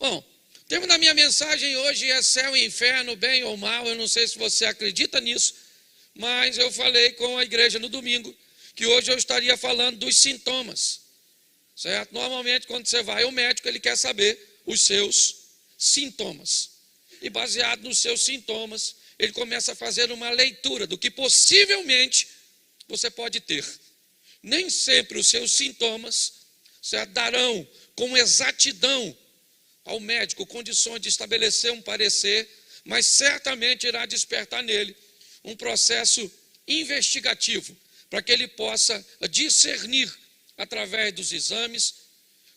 Bom, o tema da minha mensagem hoje é céu e inferno, bem ou mal. Eu não sei se você acredita nisso, mas eu falei com a igreja no domingo que hoje eu estaria falando dos sintomas, certo? Normalmente, quando você vai ao médico, ele quer saber os seus sintomas. E baseado nos seus sintomas, ele começa a fazer uma leitura do que possivelmente você pode ter. Nem sempre os seus sintomas, certo, darão com exatidão ao médico condições de estabelecer um parecer, mas certamente irá despertar nele um processo investigativo, para que ele possa discernir, através dos exames,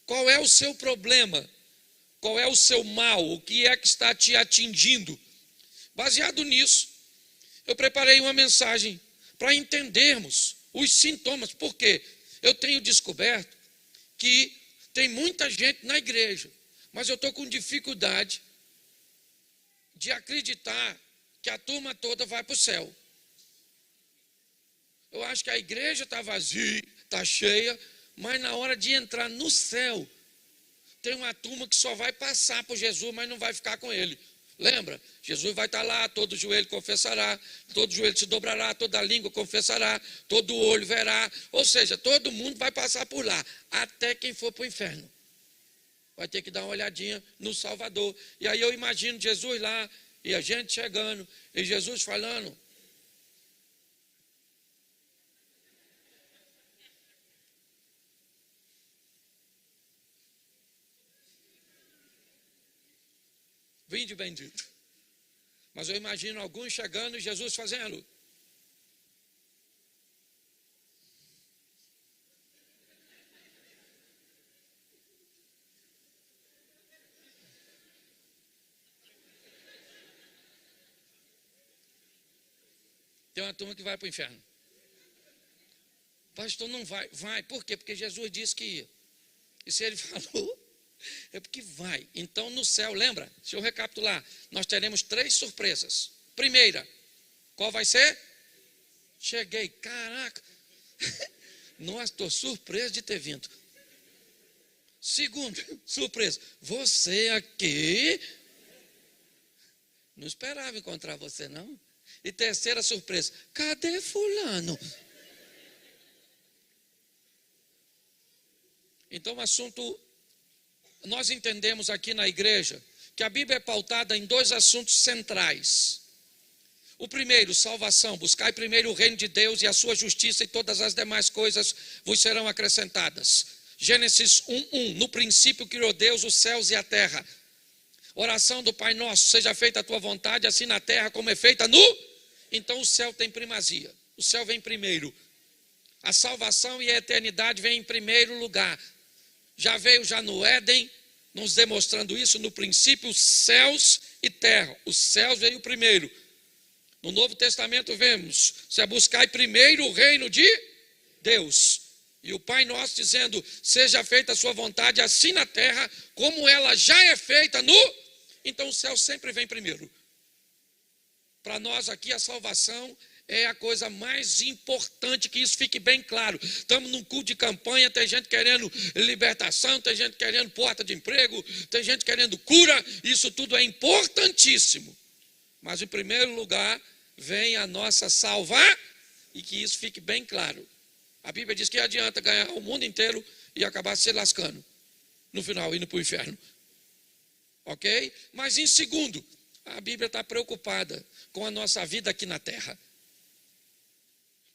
qual é o seu problema, qual é o seu mal, o que é que está te atingindo. Baseado nisso, eu preparei uma mensagem para entendermos os sintomas, porque eu tenho descoberto que tem muita gente na igreja, mas eu estou com dificuldade de acreditar que a turma toda vai para o céu. Eu acho que a igreja está vazia, está cheia, mas na hora de entrar no céu, tem uma turma que só vai passar por Jesus, mas não vai ficar com ele. Lembra? Jesus vai estar lá, todo joelho confessará, todo joelho se dobrará, toda língua confessará, todo olho verá. Ou seja, todo mundo vai passar por lá, até quem for para o inferno. Vai ter que dar uma olhadinha no Salvador. E aí eu imagino Jesus lá, e a gente chegando, e Jesus falando: vinde bendito. Mas eu imagino alguns chegando e Jesus fazendo: tem uma turma que vai para o inferno. Pastor, não vai. Vai, por quê? Porque Jesus disse que ia. E se ele falou, é porque vai. Então no céu, lembra? Deixa eu recapitular. Nós teremos 3 surpresas. Primeira, qual vai ser? Cheguei, caraca. Nossa, estou surpreso de ter vindo. Segunda surpresa, você aqui. Não esperava encontrar você, não. E terceira surpresa, cadê fulano? Então o assunto, nós entendemos aqui na igreja que a Bíblia é pautada em 2 assuntos centrais. O primeiro, salvação. Buscai primeiro o reino de Deus e a sua justiça, e todas as demais coisas vos serão acrescentadas. Gênesis 1:1. No princípio criou Deus os céus e a terra. Oração do Pai Nosso: seja feita a tua vontade, assim na terra como é feita no... Então o céu tem primazia. O céu vem primeiro. A salvação e a eternidade vêm em primeiro lugar. Já veio no Éden, nos demonstrando isso. No princípio, céus e terra. Os céus veio primeiro. No Novo Testamento vemos: se buscai primeiro o reino de Deus. E o Pai Nosso dizendo: seja feita a sua vontade, assim na terra como ela já é feita no... Então o céu sempre vem primeiro. Para nós aqui a salvação é a coisa mais importante, que isso fique bem claro. Estamos num culto de campanha, tem gente querendo libertação, tem gente querendo porta de emprego, tem gente querendo cura. Isso tudo é importantíssimo. Mas em primeiro lugar vem a nossa salvar, e que isso fique bem claro. A Bíblia diz que adianta ganhar o mundo inteiro e acabar se lascando no final, indo para o inferno. Ok? Mas em segundo, a Bíblia está preocupada com a nossa vida aqui na terra.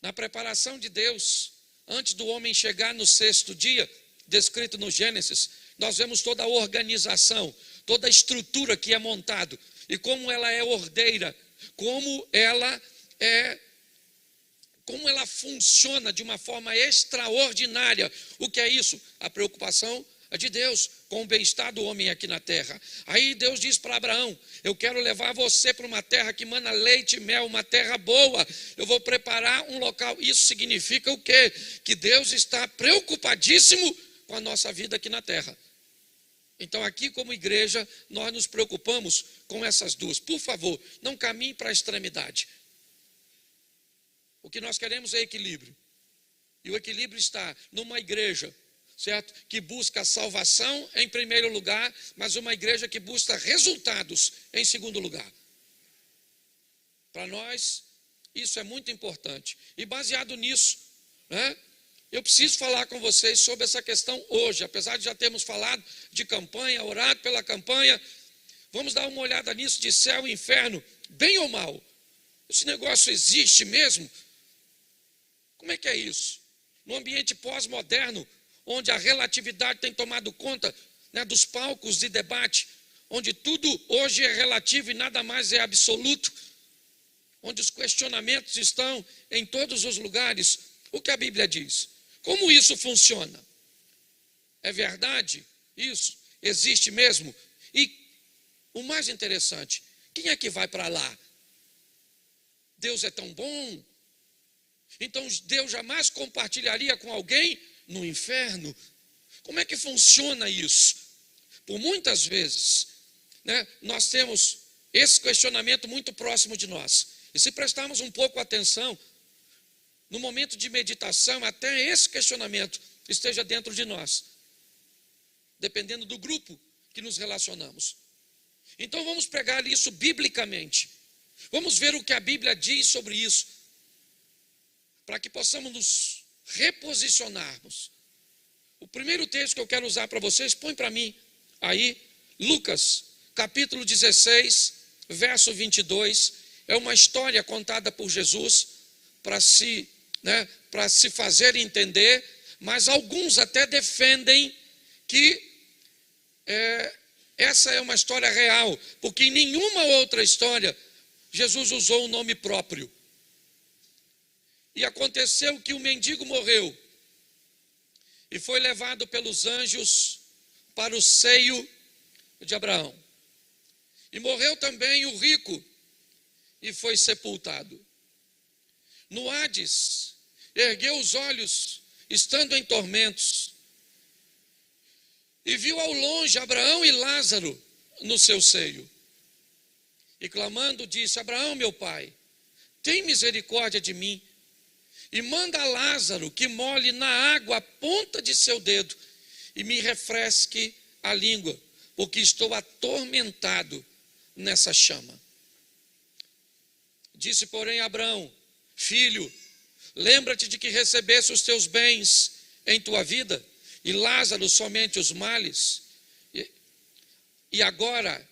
Na preparação de Deus, antes do homem chegar no 6º dia, descrito no Gênesis, nós vemos toda a organização, toda a estrutura que é montado, e como ela é ordeira, como ela funciona de uma forma extraordinária. O que é isso? A preocupação de Deus com o bem-estar do homem aqui na terra. Aí Deus diz para Abraão: eu quero levar você para uma terra que mana leite e mel, uma terra boa. Eu vou preparar um local. Isso significa o quê? Que Deus está preocupadíssimo com a nossa vida aqui na terra. Então aqui como igreja nós nos preocupamos com essas duas. Por favor, não caminhe para a extremidade. O que nós queremos é equilíbrio. E o equilíbrio está numa igreja certo? Que busca a salvação em primeiro lugar, mas uma igreja que busca resultados em segundo lugar. Para nós, isso é muito importante. E baseado nisso, né, eu preciso falar com vocês sobre essa questão hoje. Apesar de já termos falado de campanha, orado pela campanha, vamos dar uma olhada nisso de céu e inferno, bem ou mal. Esse negócio existe mesmo? Como é que é isso? No ambiente pós-moderno, onde a relatividade tem tomado conta, né, dos palcos de debate, onde tudo hoje é relativo e nada mais é absoluto, onde os questionamentos estão em todos os lugares, o que a Bíblia diz? Como isso funciona? É verdade isso? Existe mesmo? E o mais interessante, quem é que vai para lá? Deus é tão bom? Então Deus jamais compartilharia com alguém no inferno? Como é que funciona isso? Por muitas vezes, né, nós temos esse questionamento muito próximo de nós. E se prestarmos um pouco atenção, no momento de meditação, até esse questionamento esteja dentro de nós, dependendo do grupo que nos relacionamos. Então vamos pegar isso biblicamente. Vamos ver o que a Bíblia diz sobre isso, para que possamos nos reposicionarmos. O primeiro texto que eu quero usar para vocês, põe para mim aí, Lucas, capítulo 16, verso 22, é uma história contada por Jesus para se fazer entender, mas alguns até defendem que essa é uma história real, porque em nenhuma outra história Jesus usou um nome próprio. E aconteceu que o mendigo morreu e foi levado pelos anjos para o seio de Abraão. E morreu também o rico e foi sepultado. No Hades, ergueu os olhos, estando em tormentos, e viu ao longe Abraão e Lázaro no seu seio. E clamando disse: Abraão, meu pai, tem misericórdia de mim, e manda a Lázaro que molhe na água a ponta de seu dedo, e me refresque a língua, porque estou atormentado nessa chama. Disse, porém, Abraão: filho, lembra-te de que recebeste os teus bens em tua vida, e Lázaro somente os males. E agora,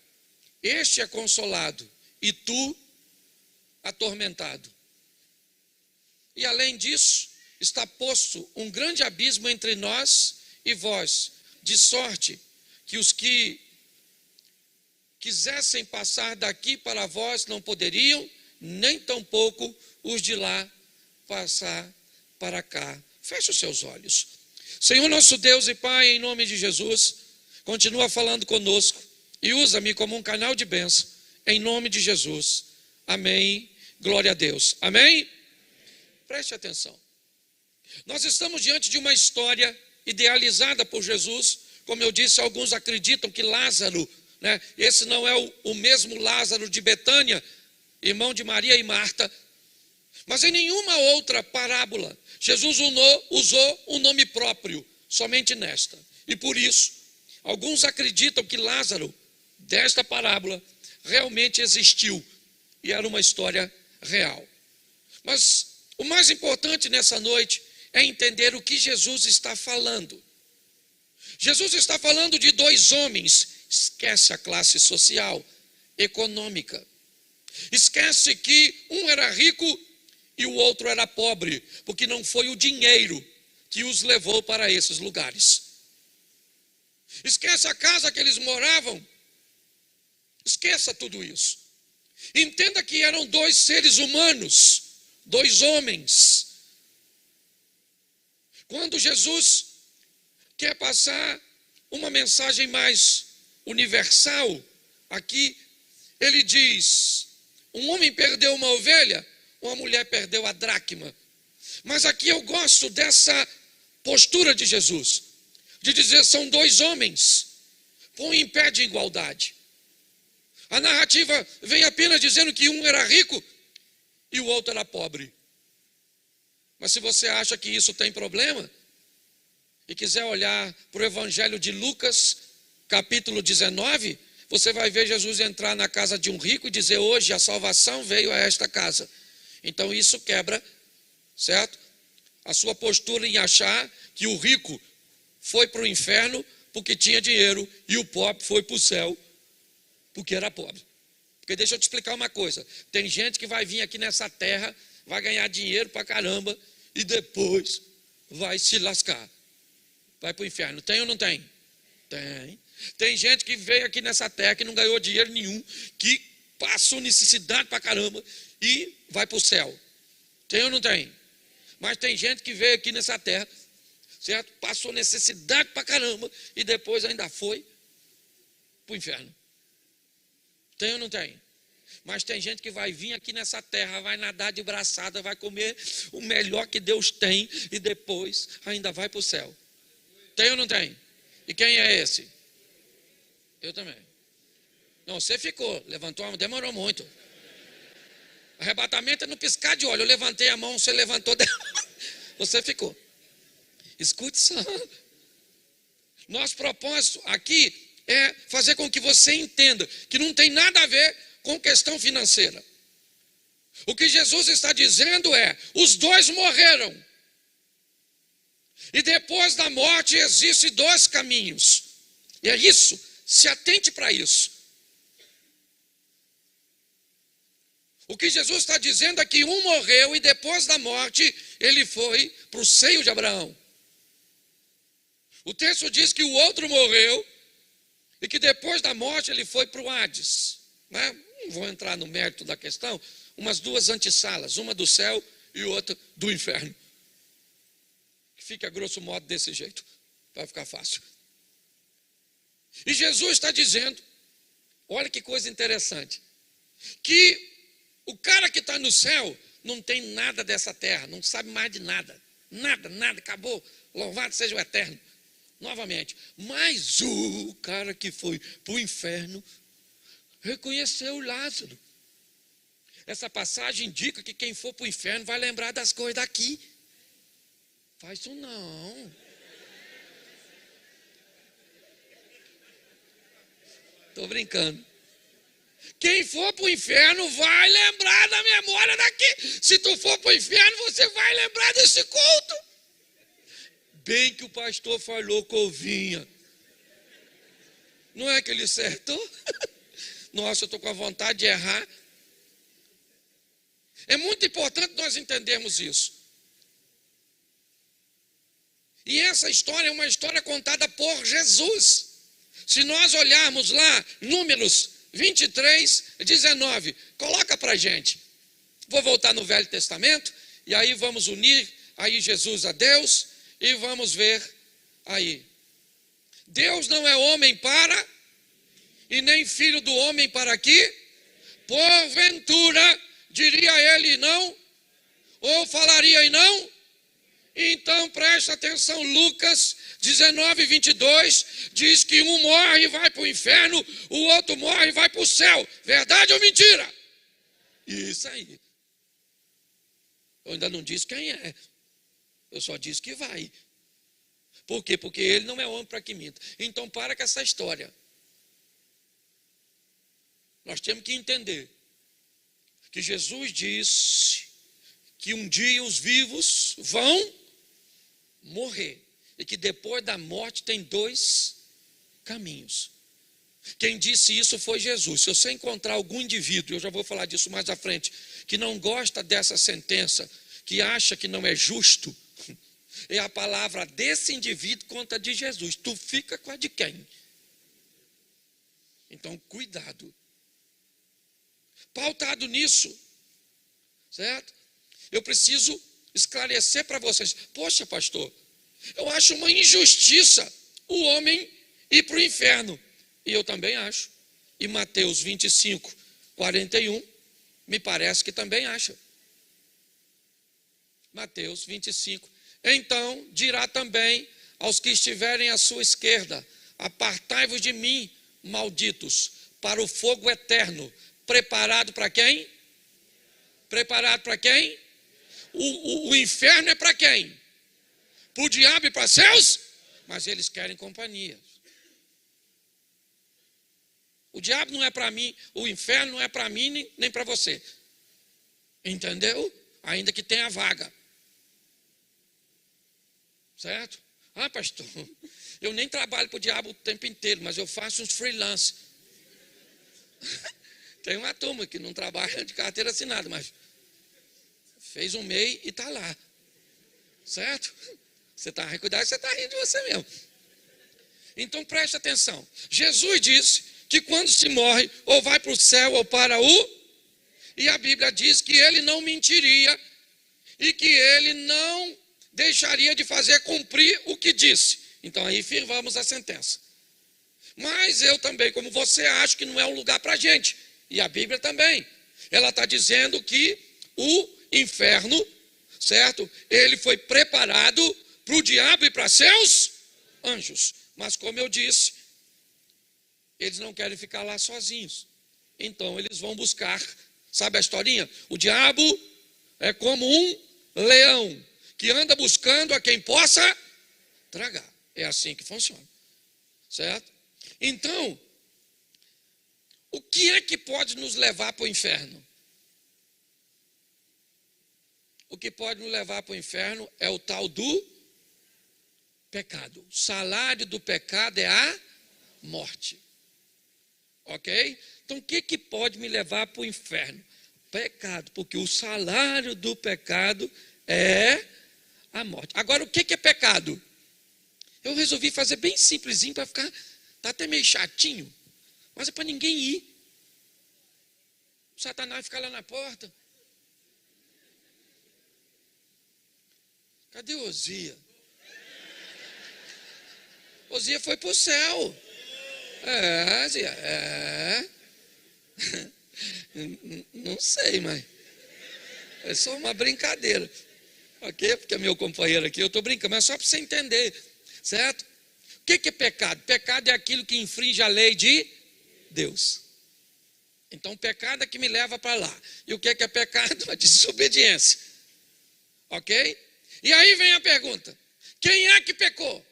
este é consolado, e tu atormentado. E além disso, está posto um grande abismo entre nós e vós, de sorte que os que quisessem passar daqui para vós não poderiam, nem tampouco os de lá passar para cá. Feche os seus olhos. Senhor nosso Deus e Pai, em nome de Jesus, continua falando conosco e usa-me como um canal de bênção, em nome de Jesus. Amém. Glória a Deus. Amém? Preste atenção. Nós estamos diante de uma história idealizada por Jesus. Como eu disse, alguns acreditam que Lázaro, né, esse não é o mesmo Lázaro de Betânia, irmão de Maria e Marta. Mas em nenhuma outra parábola Jesus usou um nome próprio, somente nesta. E por isso, alguns acreditam que Lázaro, desta parábola, realmente existiu e era uma história real. Mas o mais importante nessa noite é entender o que Jesus está falando. Jesus está falando de dois homens. Esquece a classe social, econômica. Esquece que um era rico e o outro era pobre, porque não foi o dinheiro que os levou para esses lugares. Esquece a casa que eles moravam. Esqueça tudo isso. Entenda que eram dois seres humanos, dois homens. Quando Jesus quer passar uma mensagem mais universal, aqui ele diz: um homem perdeu uma ovelha, uma mulher perdeu a dracma. Mas aqui eu gosto dessa postura de Jesus, de dizer: são dois homens, põe em pé de igualdade. A narrativa vem apenas dizendo que um era rico e o outro era pobre. Mas se você acha que isso tem problema, e quiser olhar para o Evangelho de Lucas, capítulo 19, você vai ver Jesus entrar na casa de um rico e dizer: hoje a salvação veio a esta casa. Então isso quebra, certo? A sua postura em achar que o rico foi para o inferno porque tinha dinheiro e o pobre foi para o céu porque era pobre. Porque deixa eu te explicar uma coisa: tem gente que vai vir aqui nessa terra, vai ganhar dinheiro para caramba e depois vai se lascar, vai para o inferno. Tem ou não tem? Tem. Tem gente que veio aqui nessa terra que não ganhou dinheiro nenhum, que passou necessidade para caramba e vai para o céu. Tem ou não tem? Mas tem gente que veio aqui nessa terra, certo? Passou necessidade para caramba e depois ainda foi para o inferno. Tem ou não tem? Mas tem gente que vai vir aqui nessa terra, vai nadar de braçada, vai comer o melhor que Deus tem e depois ainda vai para o céu. Tem ou não tem? E quem é esse? Eu também. Não, você ficou, levantou a mão, demorou muito. Arrebatamento é no piscar de olho. Eu levantei a mão, você levantou, você ficou. Escute só. Nosso propósito aqui é fazer com que você entenda que não tem nada a ver com questão financeira. O que Jesus está dizendo é: os dois morreram. E depois da morte existem dois caminhos. E é isso, se atente para isso. O que Jesus está dizendo é que um morreu e depois da morte ele foi para o seio de Abraão. O texto diz que o outro morreu e que depois da morte ele foi para o Hades. Não vou entrar no mérito da questão, umas duas antessalas, uma do céu e outra do inferno. Que fica grosso modo desse jeito, vai ficar fácil. E Jesus está dizendo, olha que coisa interessante, que o cara que está no céu não tem nada dessa terra, não sabe mais de nada. Nada, nada, acabou. Louvado seja o Eterno. Novamente. Mas o cara que foi para o inferno reconheceu Lázaro. Essa passagem indica que quem for para o inferno vai lembrar das coisas daqui. Faz isso não. Estou brincando. Quem for para o inferno vai lembrar da memória daqui. Se tu for para o inferno, você vai lembrar desse culto. Bem que o pastor falou que eu vinha. Não é que ele acertou? Nossa, eu estou com a vontade de errar. É muito importante nós entendermos isso. E essa história é uma história contada por Jesus. Se nós olharmos lá, Números 23, 19, coloca para a gente. Vou voltar no Velho Testamento, e aí vamos unir aí Jesus a Deus, e vamos ver aí. Deus não é homem para, e nem filho do homem para que, porventura, diria ele não, ou falaria e não. Então preste atenção, Lucas 19, 22, diz que um morre e vai para o inferno, o outro morre e vai para o céu. Verdade ou mentira? Isso aí. Eu ainda não disse quem é. Eu só disse que vai. Por quê? Porque ele não é homem para que minta. Então para com essa história. Nós temos que entender que Jesus disse que um dia os vivos vão morrer. E que depois da morte tem dois caminhos. Quem disse isso foi Jesus. Se você encontrar algum indivíduo, eu já vou falar disso mais à frente, que não gosta dessa sentença, que acha que não é justo, é a palavra desse indivíduo contra a de Jesus. Tu fica com a de quem? Então, cuidado. Pautado nisso, certo? Eu preciso esclarecer para vocês. Poxa, pastor, eu acho uma injustiça o homem ir para o inferno. E eu também acho. E Mateus 25, 41, me parece que também acha. Mateus 25. Então dirá também aos que estiverem à sua esquerda: apartai-vos de mim, malditos, para o fogo eterno. Preparado para quem? Preparado para quem? O inferno é para quem? Para o diabo e para seus mas eles querem companhia. O diabo não é para mim, o inferno não é para mim nem para você. Entendeu? Ainda que tenha vaga. Certo? Ah, pastor, eu nem trabalho para o diabo o tempo inteiro, mas eu faço uns freelance. Tem uma turma que não trabalha de carteira assinada, mas fez um MEI e está lá. Certo? Você está a cuidar, você está rindo de você mesmo. Então preste atenção. Jesus disse que quando se morre, ou vai para o céu ou para o... E a Bíblia diz que ele não mentiria e que ele não deixaria de fazer cumprir o que disse. Então aí firmamos a sentença. Mas eu também, como você, acho que não é um lugar para a gente. E a Bíblia também. Ela está dizendo que o inferno, certo? Ele foi preparado para o diabo e para seus anjos. Mas como eu disse, eles não querem ficar lá sozinhos. Então eles vão buscar, sabe a historinha? O diabo é como um leão que anda buscando a quem possa tragar. É assim que funciona. Certo? Então, o que é que pode nos levar para o inferno? O que pode nos levar para o inferno é o tal do pecado. O salário do pecado é a morte. Ok? Então, o que pode me levar para o inferno? Pecado, porque o salário do pecado é a morte. Agora, o que é pecado? Eu resolvi fazer bem simplesinho para ficar, está até meio chatinho, mas é para ninguém ir. O Satanás fica lá na porta. Cadê o Osias? Osias foi para o céu. Não sei, mas é só uma brincadeira. Ok? Porque é meu companheiro aqui, eu estou brincando, mas só para você entender. Certo? O que é pecado? Pecado é aquilo que infringe a lei de Deus. Então, o pecado é que me leva para lá. E o que é pecado? A desobediência. Ok? E aí vem a pergunta: quem é que pecou?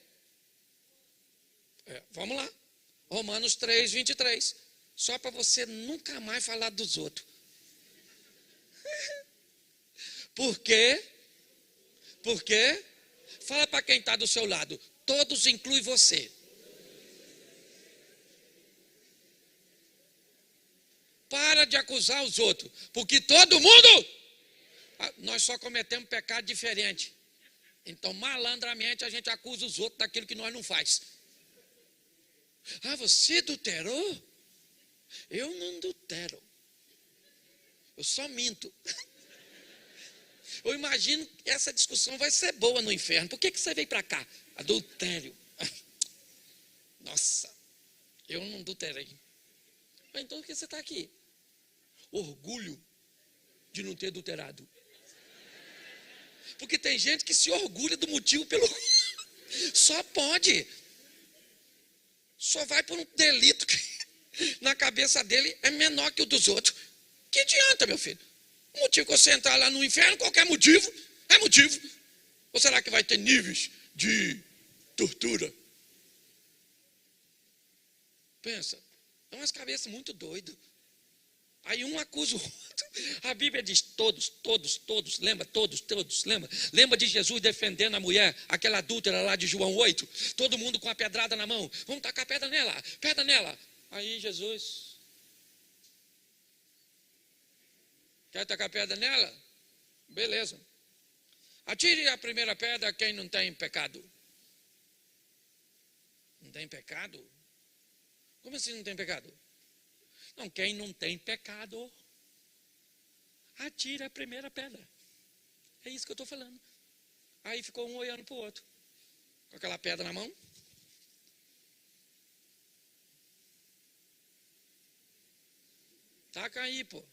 Vamos lá. Romanos 3, 23. Só para você nunca mais falar dos outros. Por quê? Por quê? Fala para quem está do seu lado. Todos incluem você. Para de acusar os outros. Porque todo mundo... Nós só cometemos pecado diferente. Então, malandramente, a gente acusa os outros daquilo que nós não faz. Ah, você adulterou? Eu não adultero. Eu só minto. Eu imagino que essa discussão vai ser boa no inferno. Por que você veio para cá? Adultério. Nossa, eu não adulterei. Então por que você está aqui? Orgulho de não ter adulterado. Porque tem gente que se orgulha do motivo pelo... Só pode. Só vai por um delito que na cabeça dele é menor que o dos outros. Que adianta, meu filho? O motivo que você entrar lá no inferno, qualquer motivo, é motivo. Ou será que vai ter níveis de tortura? Pensa, é umas cabeças muito doidas. Aí um acusa o outro. A Bíblia diz todos, lembra? Todos, lembra? Lembra de Jesus defendendo a mulher, aquela adúltera lá de João 8? Todo mundo com a pedrada na mão. Vamos tacar pedra nela. Aí Jesus... Quer tacar pedra nela? Beleza. Atire a primeira pedra quem não tem pecado. Não tem pecado? Como assim não tem pecado? Não, quem não tem pecado, atira a primeira pedra. É isso que eu estou falando. Aí ficou um olhando para o outro, com aquela pedra na mão. Taca aí, pô.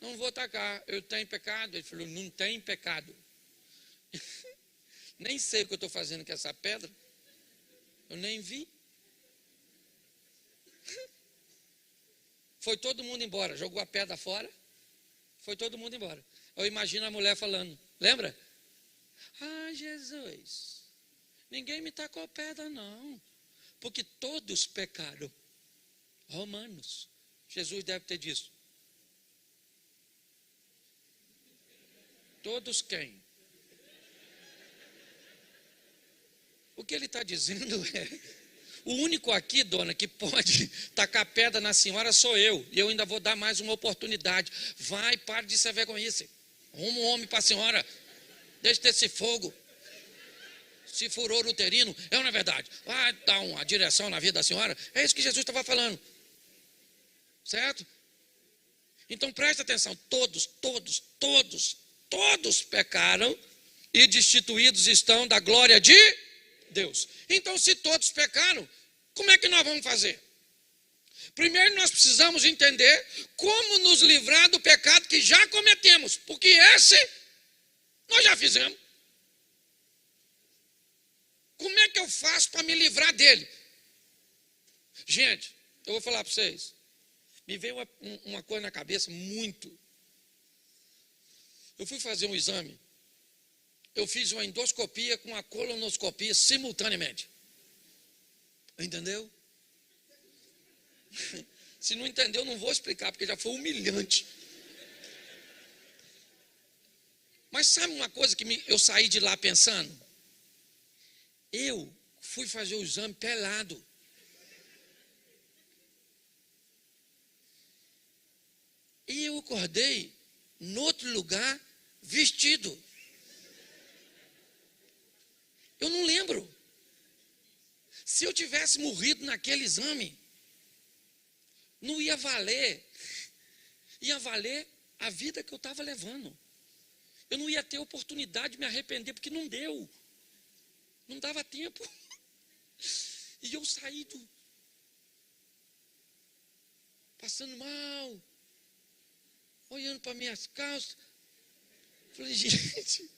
Não vou tacar, eu tenho pecado. Ele falou, não tem pecado. Nem sei o que eu estou fazendo com essa pedra. Eu nem vi. Foi todo mundo embora, jogou a pedra fora, foi todo mundo embora. Eu imagino a mulher falando, lembra? Ah, Jesus, Ninguém me tacou pedra, não. Porque todos pecaram. Romanos. Jesus deve ter dito. Todos quem? O que ele está dizendo é: o único aqui, dona, que pode tacar pedra na senhora sou eu. E eu ainda vou dar mais uma oportunidade. Vai, pare de ser vergonhice. Arruma um homem para a senhora. Deixa desse fogo. Se furor uterino, não é verdade. Vai dar uma direção na vida da senhora. É isso que Jesus estava falando. Certo? Então preste atenção. Todos pecaram e destituídos estão da glória de Deus. Então, se todos pecaram, como é que nós vamos fazer? Primeiro, nós precisamos entender como nos livrar do pecado que já cometemos, porque esse nós já fizemos. Como é que eu faço para me livrar dele? Gente, eu vou falar para vocês. Me veio uma coisa na cabeça muito. Eu fui fazer um exame. Eu fiz uma endoscopia com a colonoscopia simultaneamente. Entendeu? Se não entendeu, não vou explicar, porque já foi humilhante. Mas sabe uma coisa que eu saí de lá pensando? Eu fui fazer o exame pelado. E eu acordei em outro lugar vestido. Eu não lembro. Se eu tivesse morrido naquele exame, não ia valer. Ia valer a vida que eu estava levando. Eu não ia ter oportunidade de me arrepender, porque não deu. Não dava tempo. E eu saí passando mal, olhando para minhas calças. Falei, gente,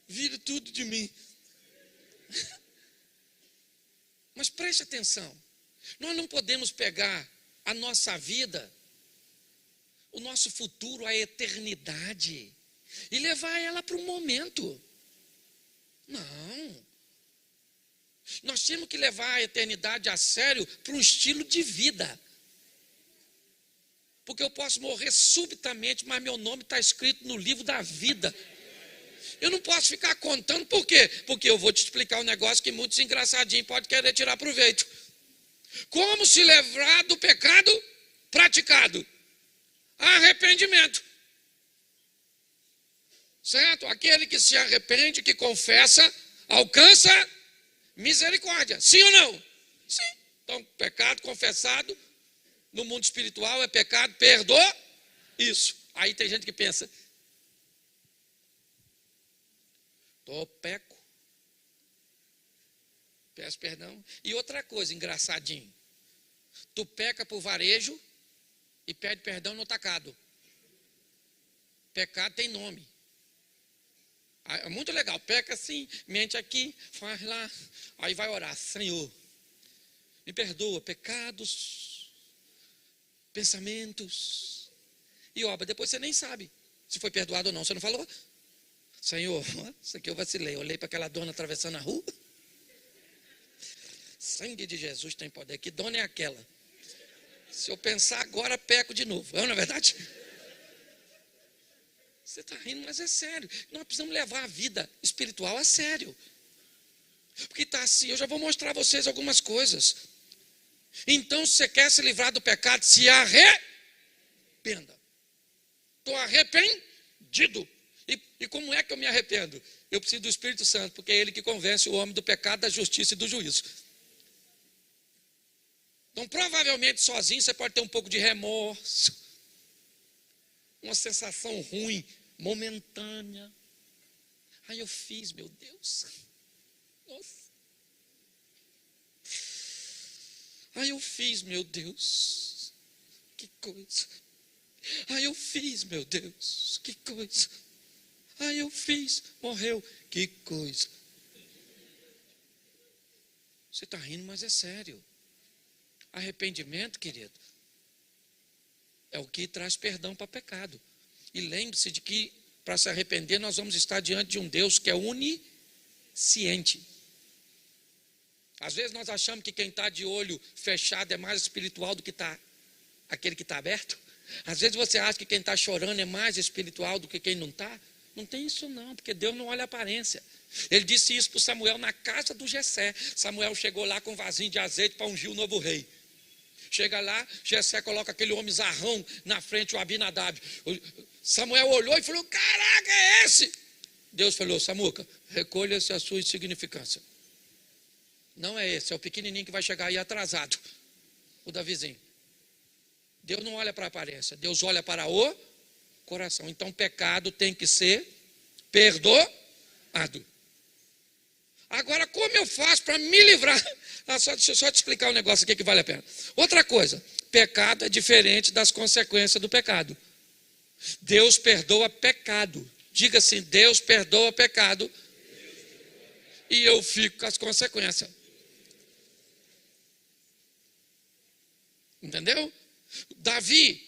vira tudo de mim. Mas preste atenção. Nós não podemos pegar a nossa vida, o nosso futuro, a eternidade, e levar ela para um momento. Não. Nós temos que levar a eternidade a sério para um estilo de vida. Porque eu posso morrer subitamente, mas meu nome está escrito no livro da vida. Eu não posso ficar contando, por quê? Porque eu vou te explicar um negócio que muitos engraçadinhos podem querer tirar proveito. Como se livrar do pecado praticado? Arrependimento. Certo? Aquele que se arrepende, que confessa, alcança misericórdia. Sim ou não? Sim. Então, pecado confessado no mundo espiritual é pecado, perdoa. Isso. Aí tem gente que pensa, peco, peço perdão. E outra coisa, engraçadinho, tu peca por varejo e pede perdão no atacado. Pecado tem nome. É muito legal, peca assim, mente aqui, faz lá, aí vai orar, Senhor, me perdoa, pecados, pensamentos e obra. Depois você nem sabe se foi perdoado ou não, você não falou? Senhor, isso aqui eu vacilei, olhei para aquela dona atravessando a rua. Sangue de Jesus tem poder, que dona é aquela? Se eu pensar agora, peco de novo, não é verdade? Você está rindo, mas é sério. Nós precisamos levar a vida espiritual a sério. Porque está assim, eu já vou mostrar a vocês algumas coisas. Então, se você quer se livrar do pecado, se arrependa. Estou arrependido. E como é que eu me arrependo? Eu preciso do Espírito Santo, porque é Ele que convence o homem do pecado, da justiça e do juízo. Então, provavelmente, sozinho, você pode ter um pouco de remorso, uma sensação ruim, momentânea. Aí eu fiz, meu Deus. Nossa. Aí eu fiz, meu Deus. Que coisa. Aí eu fiz, meu Deus. Que coisa. Aí eu fiz, morreu. Que coisa. Você está rindo, mas é sério. Arrependimento, querido, é o que traz perdão para pecado. E lembre-se de que, para se arrepender, nós vamos estar diante de um Deus que é onisciente. Às vezes nós achamos que quem está de olho fechado é mais espiritual do que aquele que está aberto. Às vezes você acha que quem está chorando é mais espiritual do que quem não está. Não tem isso não, porque Deus não olha a aparência. Ele disse isso para Samuel na casa do Jessé. Samuel chegou lá com um vasinho de azeite para ungir o novo rei. Chega lá, Jessé coloca aquele homem zarrão na frente, o Abinadab. Samuel olhou e falou: caraca, é esse? Deus falou: Samuca, recolha-se a sua insignificância. Não é esse, é o pequenininho que vai chegar aí atrasado, o Davizinho. Deus não olha para a aparência, Deus olha para o coração. Então pecado tem que ser perdoado. Agora, como eu faço para me livrar? Deixa eu só te explicar um negócio aqui que vale a pena. Outra coisa, pecado é diferente das consequências do pecado. Deus perdoa pecado. Diga assim: Deus perdoa pecado e eu fico com as consequências. Entendeu? Davi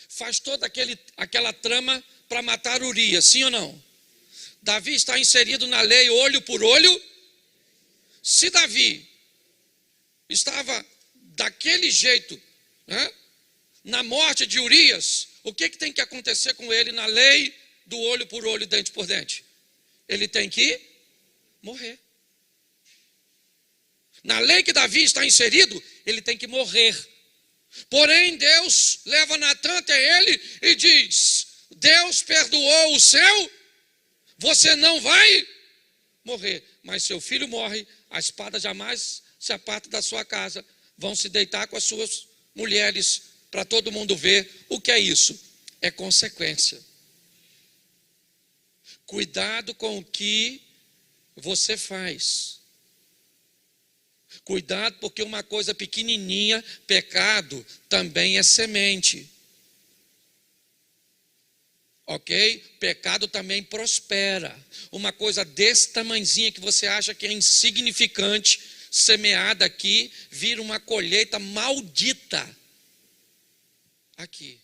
faz toda aquela trama para matar Urias, sim ou não? Davi está inserido na lei olho por olho. Se Davi estava daquele jeito, né, na morte de Urias, o que tem que acontecer com ele na lei do olho por olho, dente por dente? Ele tem que morrer. Na lei que Davi está inserido, ele tem que morrer. Porém, Deus leva Natan até ele e diz: Deus perdoou o seu, você não vai morrer, mas seu filho morre, a espada jamais se aparta da sua casa, vão se deitar com as suas mulheres, para todo mundo ver. O que é isso? É consequência. Cuidado com o que você faz. Cuidado, porque uma coisa pequenininha, pecado, também é semente. Ok? Pecado também prospera. Uma coisa desse tamanhozinho que você acha que é insignificante, semeada aqui, vira uma colheita maldita. Aqui.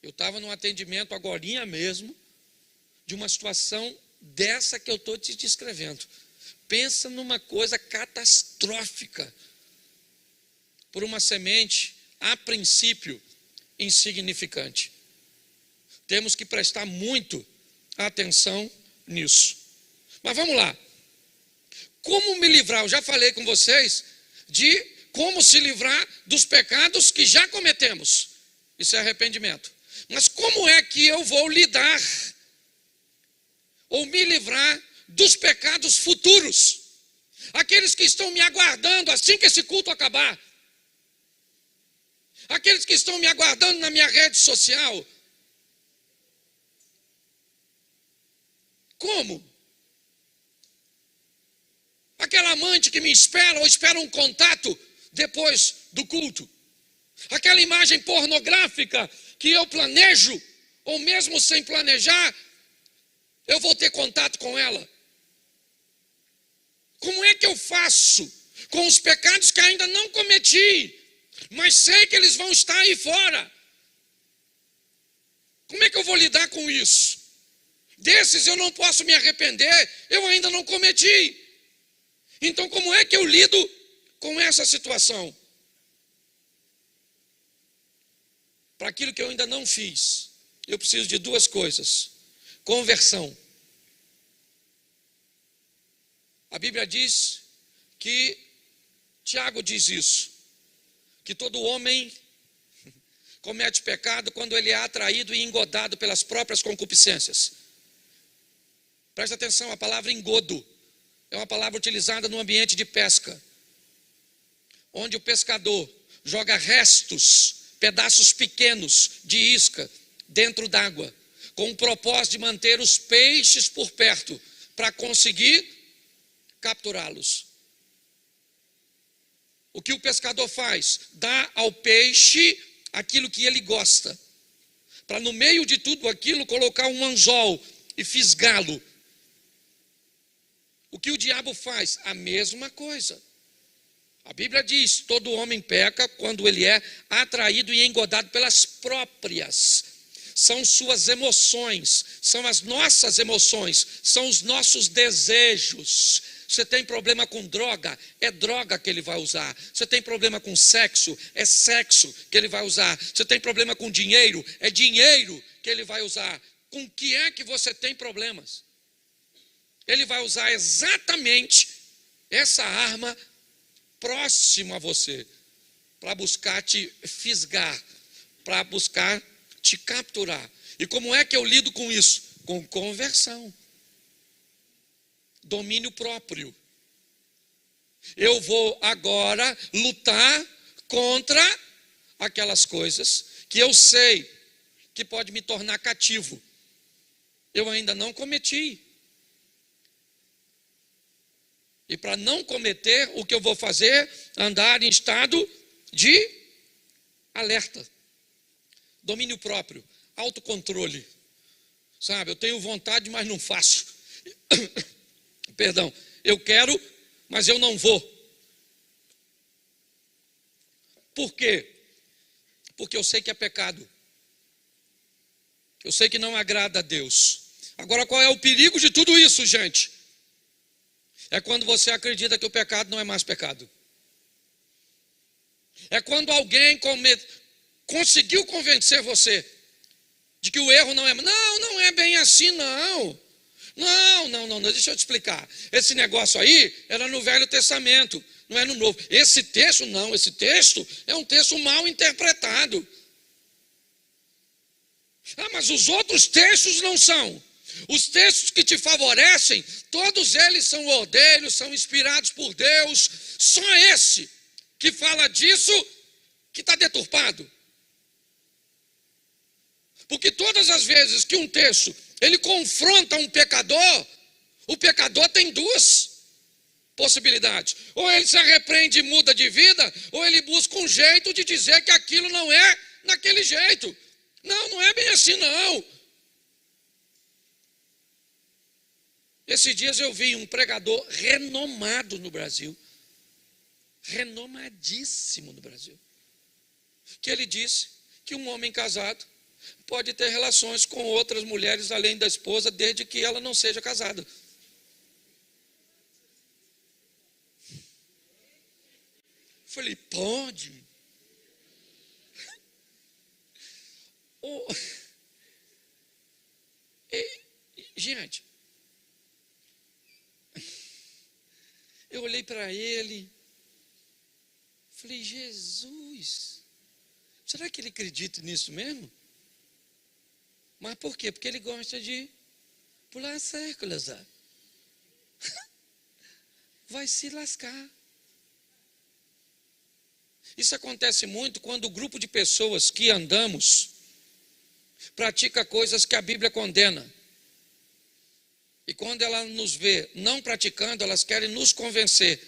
Eu estava num atendimento agorinha mesmo, de uma situação dessa que eu estou te descrevendo. Pensa numa coisa catastrófica. Por uma semente, a princípio, insignificante. Temos que prestar muito atenção nisso. Mas vamos lá. Como me livrar? Eu já falei com vocês de como se livrar dos pecados que já cometemos. Isso é arrependimento. Mas como é que eu vou lidar ou me livrar dos pecados futuros? Aqueles que estão me aguardando assim que esse culto acabar. Aqueles que estão me aguardando na minha rede social. Como? Aquela amante que me espera ou espera um contato depois do culto. Aquela imagem pornográfica que eu planejo, ou mesmo sem planejar, eu vou ter contato com ela. Como é que eu faço com os pecados que ainda não cometi, mas sei que eles vão estar aí fora? Como é que eu vou lidar com isso? Desses eu não posso me arrepender, eu ainda não cometi. Então como é que eu lido com essa situação? Para aquilo que eu ainda não fiz, eu preciso de duas coisas: conversão. A Bíblia diz que, Tiago diz isso, que todo homem comete pecado quando ele é atraído e engodado pelas próprias concupiscências. Presta atenção, a palavra engodo é uma palavra utilizada no ambiente de pesca, onde o pescador joga restos, pedaços pequenos de isca dentro d'água, com o propósito de manter os peixes por perto, para conseguir capturá-los. O que o pescador faz? Dá ao peixe aquilo que ele gosta, para no meio de tudo aquilo colocar um anzol e fisgá-lo. O que o diabo faz? A mesma coisa. A Bíblia diz: todo homem peca quando ele é atraído e engodado pelas próprias. são suas emoções, são as nossas emoções, são os nossos desejos. Você tem problema com droga, é droga que ele vai usar. Você tem problema com sexo, é sexo que ele vai usar. Você tem problema com dinheiro, é dinheiro que ele vai usar. Com que é que você tem problemas? Ele vai usar exatamente essa arma próxima a você, para buscar te fisgar, para buscar te capturar. E como é que eu lido com isso? Com conversão. Domínio próprio. Eu vou agora lutar contra aquelas coisas que eu sei que pode me tornar cativo. Eu ainda não cometi. E para não cometer, o que eu vou fazer? Andar em estado de alerta. Domínio próprio, autocontrole. Sabe, eu tenho vontade, mas não faço. Perdão, eu quero, mas eu não vou. Por quê? Porque eu sei que é pecado. Eu sei que não agrada a Deus. Agora, qual é o perigo de tudo isso, gente? É quando você acredita que o pecado não é mais pecado. É quando alguém conseguiu convencer você de que o erro não é... Não é bem assim, não. Não, deixa eu te explicar. Esse negócio aí era no Velho Testamento, não é no Novo. Esse texto é um texto mal interpretado. Mas os outros textos não são. Os textos que te favorecem, todos eles são ordeiros, são inspirados por Deus. Só esse que fala disso que está deturpado. Porque todas as vezes que um texto ele confronta um pecador, o pecador tem duas possibilidades. Ou ele se arrepende e muda de vida, ou ele busca um jeito de dizer que aquilo não é naquele jeito. Não é bem assim, não. Esses dias eu vi um pregador renomado no Brasil, renomadíssimo no Brasil, que ele disse que um homem casado pode ter relações com outras mulheres além da esposa, desde que ela não seja casada. Falei, pode? Gente, eu olhei para ele, falei, Jesus, será que ele acredita nisso mesmo? Mas por quê? Porque ele gosta de pular cercos. Vai se lascar. Isso acontece muito quando o grupo de pessoas que andamos pratica coisas que a Bíblia condena. E quando ela nos vê não praticando, elas querem nos convencer.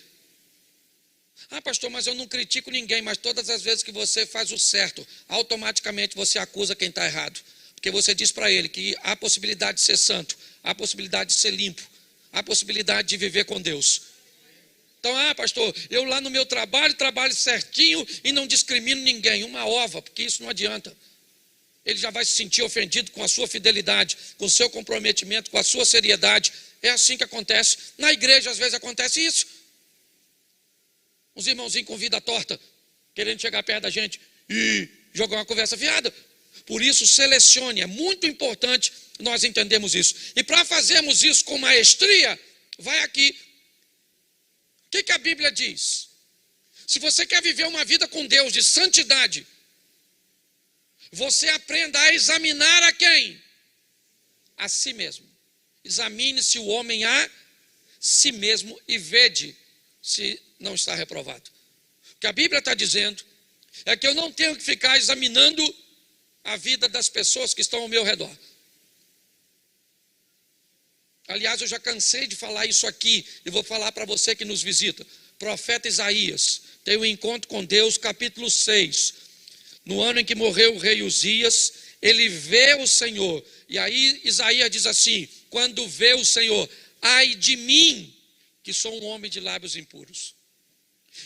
Pastor, mas eu não critico ninguém, mas todas as vezes que você faz o certo, automaticamente você acusa quem está errado. Porque você diz para ele que há possibilidade de ser santo, há possibilidade de ser limpo, há possibilidade de viver com Deus. Então, pastor, eu lá no meu trabalho certinho e não discrimino ninguém. Uma ova, porque isso não adianta. Ele já vai se sentir ofendido com a sua fidelidade, com o seu comprometimento, com a sua seriedade. É assim que acontece. Na igreja, às vezes, acontece isso. Uns irmãozinhos com vida torta, querendo chegar perto da gente e jogar uma conversa fiada. Por isso, selecione. É muito importante nós entendermos isso. E para fazermos isso com maestria, vai aqui. O que a Bíblia diz? Se você quer viver uma vida com Deus de santidade, você aprenda a examinar a quem? A si mesmo. Examine-se o homem a si mesmo e vede se não está reprovado. O que a Bíblia está dizendo é que eu não tenho que ficar examinando a vida das pessoas que estão ao meu redor. Aliás, eu já cansei de falar isso aqui e vou falar para você que nos visita. Profeta Isaías tem um encontro com Deus, capítulo 6. No ano em que morreu o rei Uzias, ele vê o Senhor. E aí Isaías diz assim, quando vê o Senhor, ai de mim, que sou um homem de lábios impuros.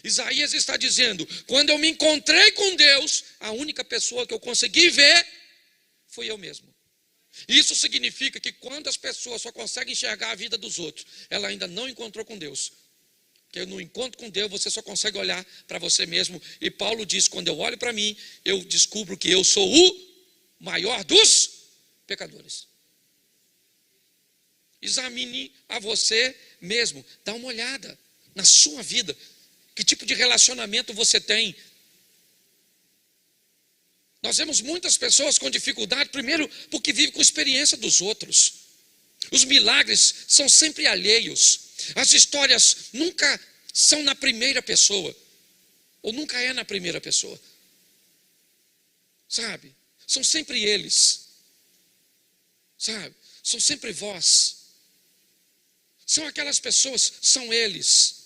Isaías está dizendo, quando eu me encontrei com Deus, a única pessoa que eu consegui ver Fui eu mesmo. Isso significa que quando as pessoas só conseguem enxergar a vida dos outros, ela ainda não encontrou com Deus. Porque no encontro com Deus, você só consegue olhar para você mesmo. E Paulo diz, quando eu olho para mim, eu descubro que eu sou o maior dos pecadores. Examine a você mesmo. Dá uma olhada na sua vida. Que tipo de relacionamento você tem? Nós vemos muitas pessoas com dificuldade, primeiro porque vivem com experiência dos outros. Os milagres são sempre alheios. As histórias nunca são na primeira pessoa. Ou nunca é na primeira pessoa. Sabe? São sempre eles. Sabe? São sempre vós. São aquelas pessoas, são eles.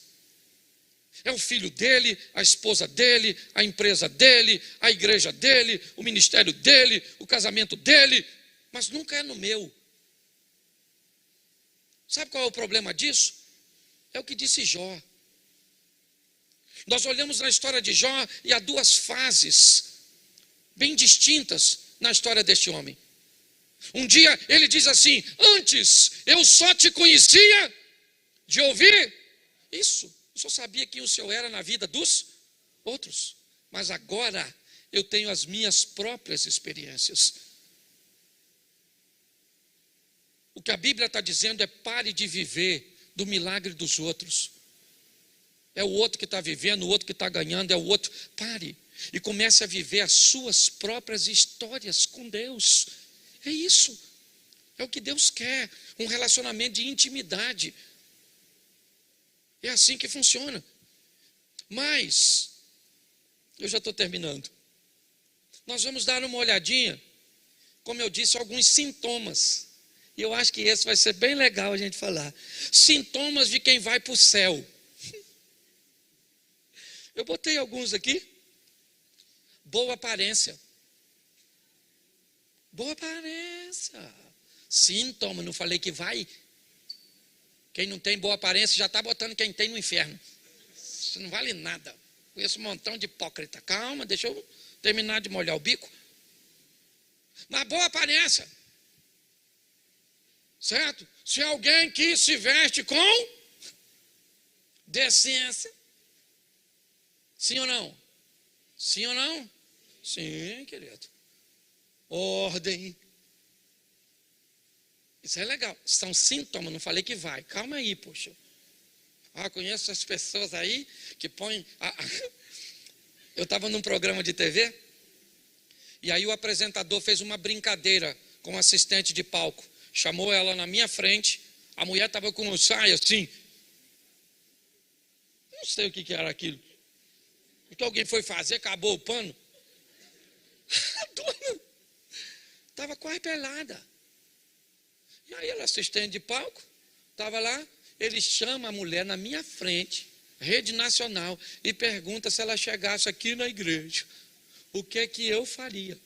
É o filho dele, a esposa dele, a empresa dele, a igreja dele, o ministério dele, o casamento dele, mas nunca é no meu. Sabe qual é o problema disso? É o que disse Jó. Nós olhamos na história de Jó e há duas fases bem distintas na história deste homem. Um dia ele diz assim: antes eu só te conhecia de ouvir isso. Eu só sabia quem o Senhor era na vida dos outros. Mas agora eu tenho as minhas próprias experiências. O que a Bíblia está dizendo é: pare de viver do milagre dos outros. É o outro que está vivendo, o outro que está ganhando, é o outro. Pare e comece a viver as suas próprias histórias com Deus. É isso. É o que Deus quer. Um relacionamento de intimidade. É assim que funciona. Mas, eu já estou terminando. Nós vamos dar uma olhadinha, como eu disse, alguns sintomas. E eu acho que esse vai ser bem legal a gente falar. Sintomas de quem vai para o céu. Eu botei alguns aqui. Boa aparência. Boa aparência. Sintoma, não falei que vai. Quem não tem boa aparência já está botando quem tem no inferno. Isso não vale nada. Conheço um montão de hipócrita. Calma, deixa eu terminar de molhar o bico. Mas boa aparência. Certo? Se alguém que se veste com decência. Sim ou não? Sim ou não? Sim, querido. Ordem. Isso é legal. São sintomas, não falei que vai. Calma aí, poxa. Conheço as pessoas aí que põem... Eu estava num programa de TV e aí o apresentador fez uma brincadeira com um assistente de palco. Chamou ela na minha frente. A mulher estava com um saia assim. Não sei o que era aquilo. O que alguém foi fazer, acabou o pano. A dona estava quase pelada. E aí ela assistente de palco, estava lá, ele chama a mulher na minha frente, rede nacional, e pergunta se ela chegasse aqui na igreja, o que eu faria?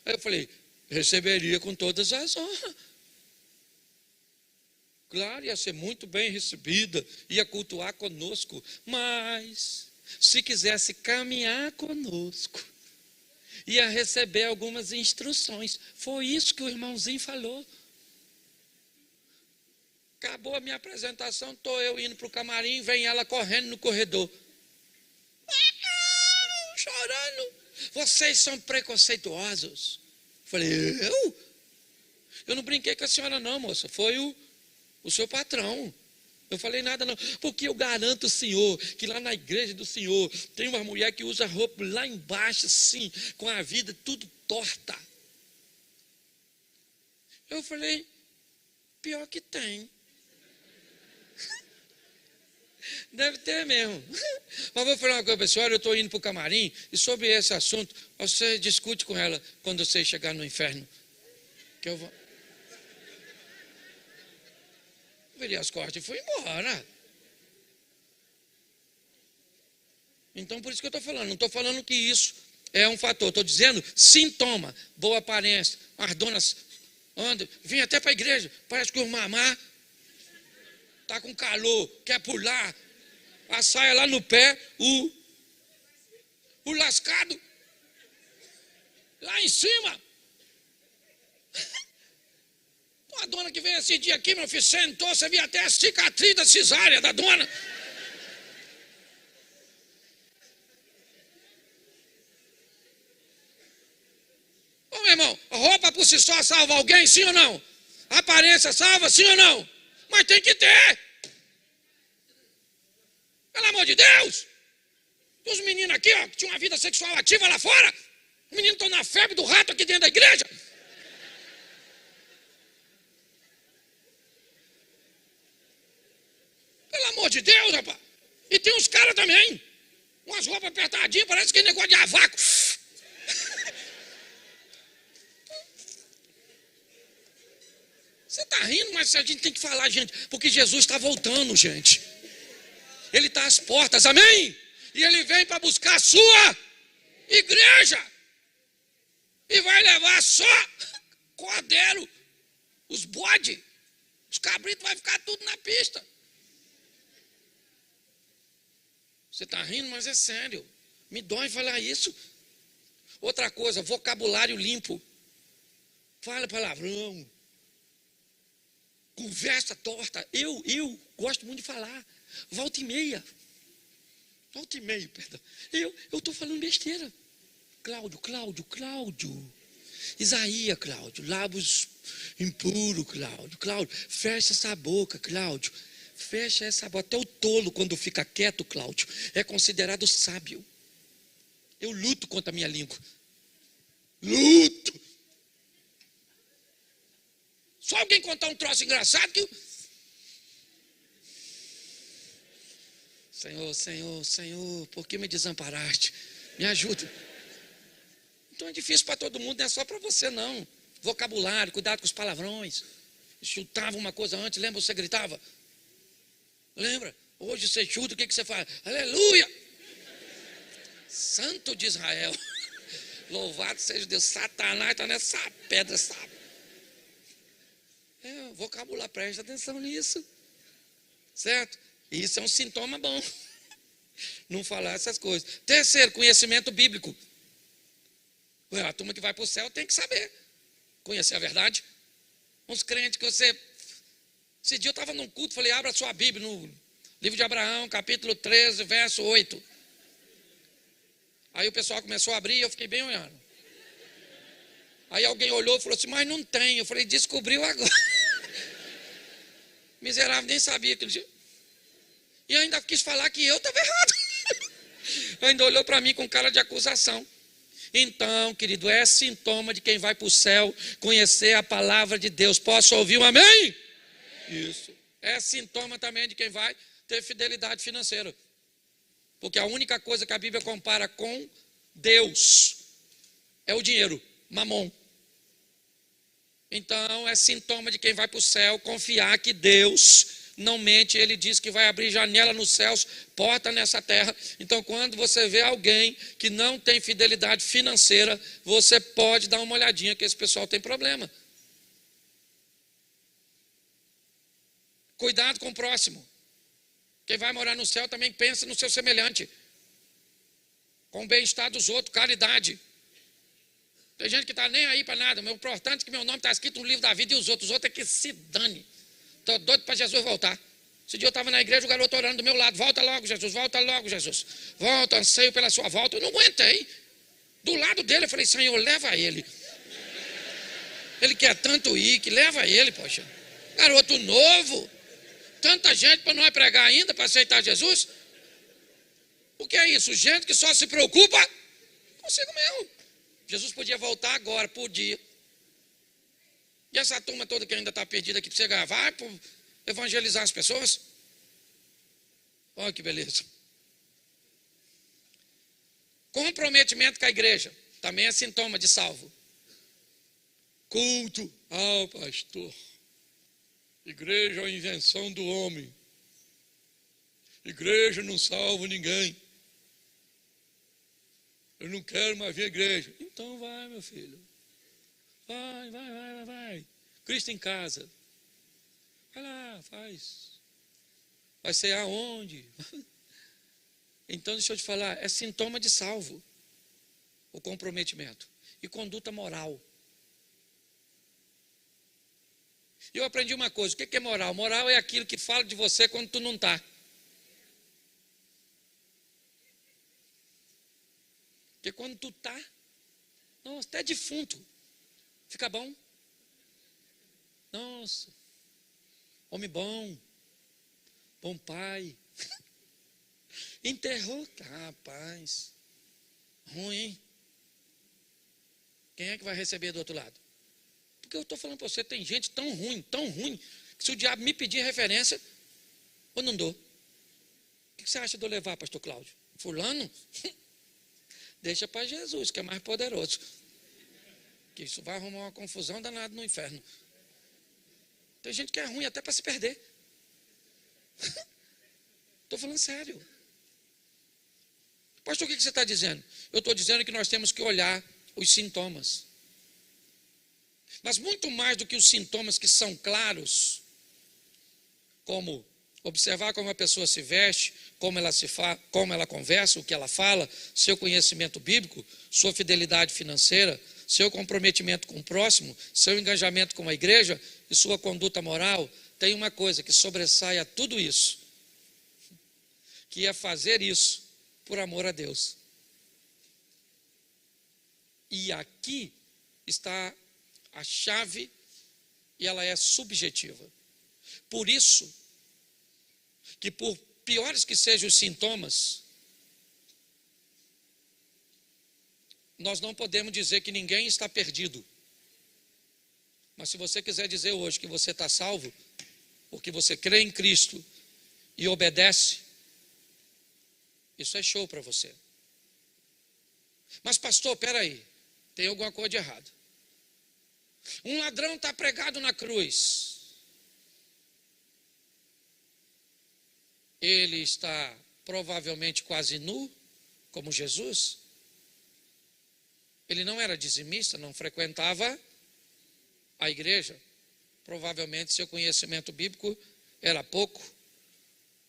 Aí eu falei: receberia com todas as honras. Claro, ia ser muito bem recebida, ia cultuar conosco, mas se quisesse caminhar conosco, ia receber algumas instruções. Foi isso que o irmãozinho falou. Acabou a minha apresentação, estou eu indo para o camarim, vem ela correndo no corredor. Chorando. Vocês são preconceituosos. Falei: eu? Eu não brinquei com a senhora não, moça. Foi o seu patrão. Eu falei nada não. Porque eu garanto o senhor que lá na igreja do senhor tem uma mulher que usa roupa lá embaixo assim, com a vida tudo torta. Eu falei: pior que tem. Deve ter mesmo. Mas vou falar uma coisa para a senhora, eu estou indo para o camarim e sobre esse assunto, você discute com ela quando você chegar no inferno. Que eu vou... virei as costas e fui embora. Então por isso que eu estou falando, não estou falando que isso é um fator, estou dizendo sintoma, boa aparência, as donas andam, vem até para a igreja, parece que o mamá está com calor, quer pular, a saia lá no pé, o lascado lá em cima. Uma dona que veio esse dia aqui, meu filho, sentou, você via até a cicatriz da cesárea da dona. Ô, meu irmão, a roupa por si só salva alguém, sim ou não? A aparência salva, sim ou não? Mas tem que ter. Pelo amor de Deus. Os meninos aqui, ó, que tinham uma vida sexual ativa lá fora, os meninos estão na febre do rato aqui dentro da igreja. Pelo amor de Deus, rapaz. E tem uns caras também. Umas roupas apertadinhas, parece que é negócio de avaco. Você está rindo, mas a gente tem que falar, gente, porque Jesus está voltando, gente. Ele está às portas, amém? E ele vem para buscar a sua igreja. E vai levar só cordeiro, os bodes, os cabritos, vai ficar tudo na pista. Você está rindo, mas é sério. Me dói falar isso. Outra coisa, vocabulário limpo. Fala palavrão. Conversa torta. Eu gosto muito de falar. Volta e meia, perdão. Eu estou falando besteira. Cláudio. Isaías, Cláudio. Lábios impuros, Cláudio. Fecha essa boca, Cláudio. Fecha essa boca. Até o tolo, quando fica quieto, Cláudio, é considerado sábio. Eu luto contra a minha língua. Luto. Só alguém contar um troço engraçado que... Senhor, por que me desamparaste? Me ajuda. Então é difícil para todo mundo, não é só para você não. Vocabulário, cuidado com os palavrões. Chutava uma coisa antes, lembra? Você gritava? Lembra? Hoje você chuta, o que você faz? Aleluia! Santo de Israel. Louvado seja Deus. Satanás está nessa pedra, sabe? Vocabulário, presta atenção nisso. Certo? Isso é um sintoma bom. Não falar essas coisas. Terceiro, conhecimento bíblico. A turma que vai para o céu tem que saber. Conhecer a verdade. Uns crentes que você... Esse dia eu estava num culto, falei, abra sua Bíblia no livro de Abraão, capítulo 13, verso 8. Aí o pessoal começou a abrir e eu fiquei bem olhando. Aí alguém olhou e falou assim, mas não tem. Eu falei, descobriu agora. Miserável, nem sabia aquele dia. E ainda quis falar que eu estava errado. Ainda olhou para mim com cara de acusação. Então, querido, é sintoma de quem vai para o céu conhecer a palavra de Deus. Posso ouvir um amém? Isso. É sintoma também de quem vai ter fidelidade financeira. Porque a única coisa que a Bíblia compara com Deus é o dinheiro, mamon. Então, é sintoma de quem vai para o céu confiar que Deus não mente. Ele diz que vai abrir janela nos céus, porta nessa terra. Então, quando você vê alguém que não tem fidelidade financeira, você pode dar uma olhadinha que esse pessoal tem problema. Cuidado com o próximo. Quem vai morar no céu também pensa no seu semelhante. Com o bem-estar dos outros, caridade. Tem gente que está nem aí para nada. O importante é que meu nome está escrito no livro da vida e os outros é que se dane. Estou doido para Jesus voltar. Esse dia eu estava na igreja, o garoto orando do meu lado. Volta logo, Jesus, volta logo, Jesus. Volta, anseio pela sua volta. Eu não aguentei. Do lado dele eu falei, Senhor, leva ele. Ele quer tanto ir, que leva ele, poxa. Garoto novo. Tanta gente para não é pregar ainda, para aceitar Jesus. O que é isso? Gente que só se preocupa consigo mesmo. Jesus podia voltar agora, podia. E essa turma toda que ainda está perdida aqui para você gravar, para evangelizar as pessoas. Olha que beleza. Comprometimento com a igreja. Também é sintoma de salvo. Culto ao pastor. Igreja é uma invenção do homem. Igreja não salva ninguém. Eu não quero mais ver igreja. Então vai, meu filho. Vai. Cristo em casa. Vai lá, faz. Vai ser aonde? Então, deixa eu te falar, é sintoma de salvo. O comprometimento. E conduta moral. E eu aprendi uma coisa: o que é moral? Moral é aquilo que fala de você quando tu não está. Porque quando tu está, nossa, até defunto, fica bom. Nossa, homem bom, bom pai. Enterrou, rapaz, ruim, hein? Quem é que vai receber do outro lado? Porque eu estou falando para você, tem gente tão ruim, que se o diabo me pedir referência, eu não dou. O que você acha de eu levar, pastor Cláudio? Fulano? Deixa para Jesus, que é mais poderoso. Que isso vai arrumar uma confusão danada no inferno. Tem gente que é ruim até para se perder. Estou falando sério. Pastor, o que você está dizendo? Eu estou dizendo que nós temos que olhar os sintomas. Mas muito mais do que os sintomas que são claros, como observar como a pessoa se veste, como ela conversa, o que ela fala, seu conhecimento bíblico, sua fidelidade financeira, seu comprometimento com o próximo, seu engajamento com a igreja e sua conduta moral, tem uma coisa que sobressai a tudo isso, que é fazer isso por amor a Deus. E aqui está a chave, e ela é subjetiva. Por isso, que por piores que sejam os sintomas, nós não podemos dizer que ninguém está perdido. Mas se você quiser dizer hoje que você está salvo, porque você crê em Cristo e obedece, isso é show para você. Mas pastor, peraí, tem alguma coisa de errado. Um ladrão está pregado na cruz. Ele está provavelmente quase nu, como Jesus. Ele não era dizimista, não frequentava a igreja. Provavelmente seu conhecimento bíblico era pouco.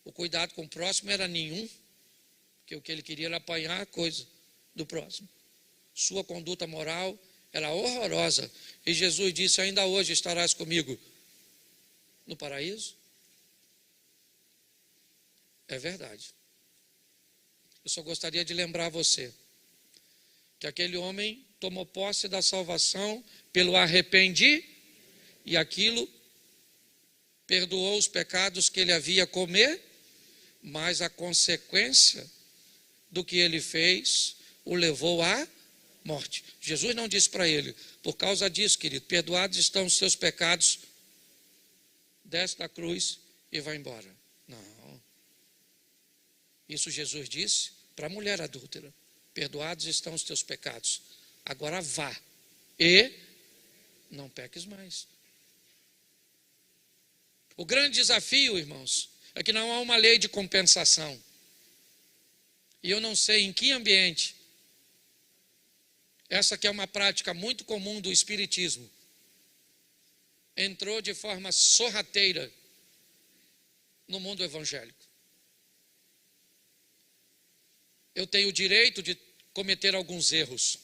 O cuidado com o próximo era nenhum, porque o que ele queria era apanhar a coisa do próximo. Sua conduta moral era horrorosa. E Jesus disse: ainda hoje estarás comigo no paraíso. É verdade. Eu só gostaria de lembrar você que aquele homem tomou posse da salvação pelo arrependimento, e aquilo perdoou os pecados que ele havia cometido, mas a consequência do que ele fez o levou à morte. Jesus não disse para ele: por causa disso, querido, perdoados estão os seus pecados, desce da cruz e vai embora. Não. Isso Jesus disse para a mulher adúltera: perdoados estão os teus pecados, agora vá e não peques mais. O grande desafio, irmãos, é que não há uma lei de compensação. E eu não sei em que ambiente, essa que é uma prática muito comum do espiritismo, entrou de forma sorrateira no mundo evangélico. Eu tenho o direito de cometer alguns erros,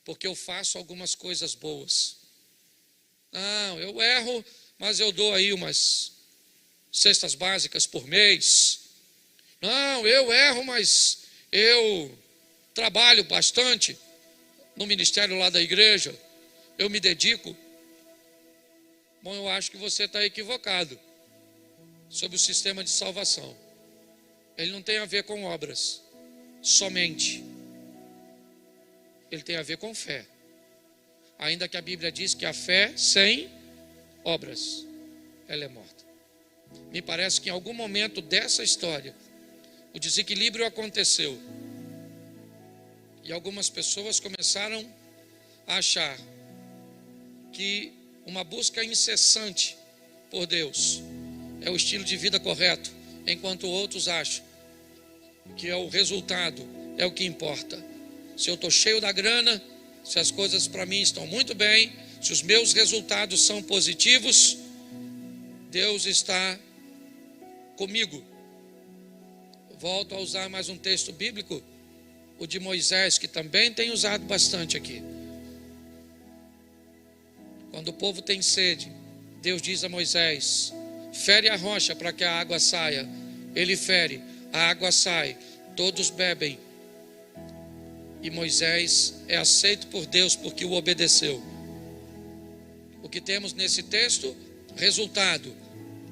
porque eu faço algumas coisas boas. Não, eu erro, mas eu dou aí umas cestas básicas por mês. Não, eu erro, mas eu trabalho bastante no ministério lá da igreja, eu me dedico. Bom, eu acho que você está equivocado sobre o sistema de salvação. Ele não tem a ver com obras somente. Ele tem a ver com fé. Ainda que a Bíblia diz que a fé sem obras, ela é morta. Me parece que em algum momento dessa história, o desequilíbrio aconteceu. E algumas pessoas começaram a achar que uma busca incessante por Deus é o estilo de vida correto, enquanto outros acham que é o resultado, é o que importa. Se eu estou cheio da grana, se as coisas para mim estão muito bem, se os meus resultados são positivos, Deus está comigo. Volto a usar mais um texto bíblico, o de Moisés, que também tem usado bastante aqui. Quando o povo tem sede, Deus diz a Moisés: fere a rocha para que a água saia. Ele fere, a água sai, todos bebem. E Moisés é aceito por Deus porque o obedeceu. O que temos nesse texto? Resultado: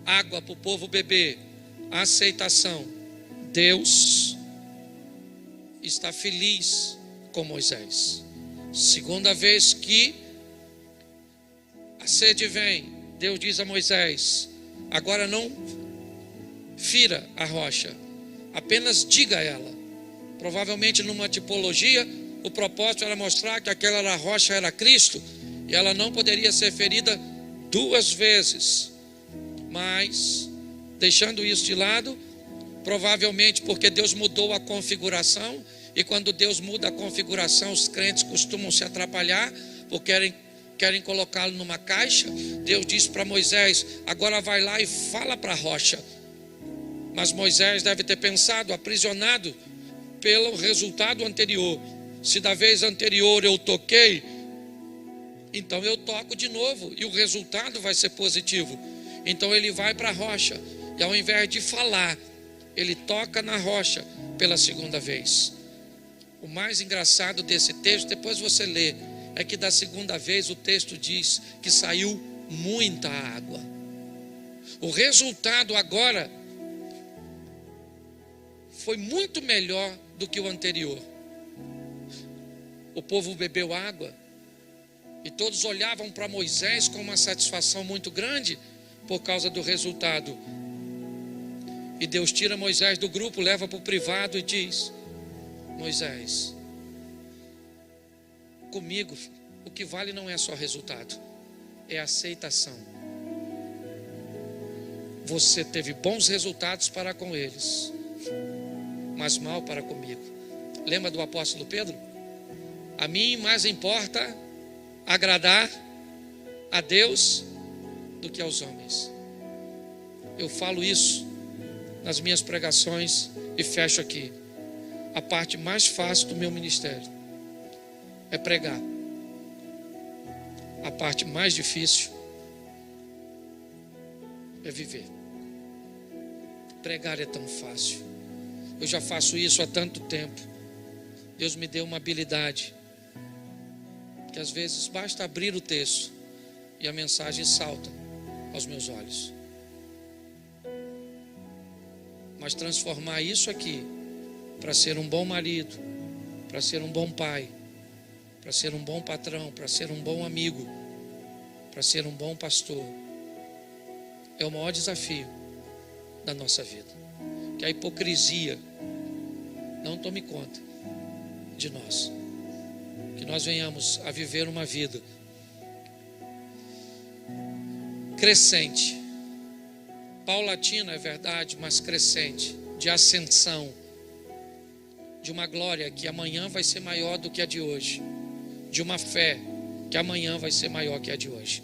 água para o povo beber, aceitação. Deus está feliz com Moisés. Segunda vez que a sede vem, Deus diz a Moisés: agora não fira a rocha, apenas diga ela. Provavelmente numa tipologia, o propósito era mostrar que aquela rocha era Cristo, e ela não poderia ser ferida 2 vezes. Mas, deixando isso de lado, provavelmente porque Deus mudou a configuração, e quando Deus muda a configuração, os crentes costumam se atrapalhar, porque querem colocá-lo numa caixa. Deus disse para Moisés: agora vai lá e fala para a rocha. Mas Moisés deve ter pensado, aprisionado pelo resultado anterior: se da vez anterior eu toquei, então eu toco de novo, e o resultado vai ser positivo. Então ele vai para a rocha, e ao invés de falar, ele toca na rocha pela segunda vez. O mais engraçado desse texto, depois você lê, é que da segunda vez o texto diz que saiu muita água. O resultado agora foi muito melhor do que o anterior. O povo bebeu água, e todos olhavam para Moisés com uma satisfação muito grande por causa do resultado. E Deus tira Moisés do grupo, leva para o privado e diz: Moisés, comigo o que vale não é só resultado, é aceitação. Você teve bons resultados para com eles, mas mal para comigo. Lembra do apóstolo Pedro? A mim mais importa agradar a Deus do que aos homens. Eu falo isso nas minhas pregações e fecho aqui. A parte mais fácil do meu ministério é pregar. A parte mais difícil é viver. Pregar é tão fácil. Eu já faço isso há tanto tempo. Deus me deu uma habilidade que às vezes basta abrir o texto e a mensagem salta aos meus olhos. Mas transformar isso aqui para ser um bom marido, para ser um bom pai, para ser um bom patrão, para ser um bom amigo, para ser um bom pastor, é o maior desafio da nossa vida. Que a hipocrisia não tome conta de nós. Que nós venhamos a viver uma vida crescente, paulatina, é verdade, mas crescente, de ascensão, de uma glória que amanhã vai ser maior do que a de hoje, de uma fé que amanhã vai ser maior que a de hoje.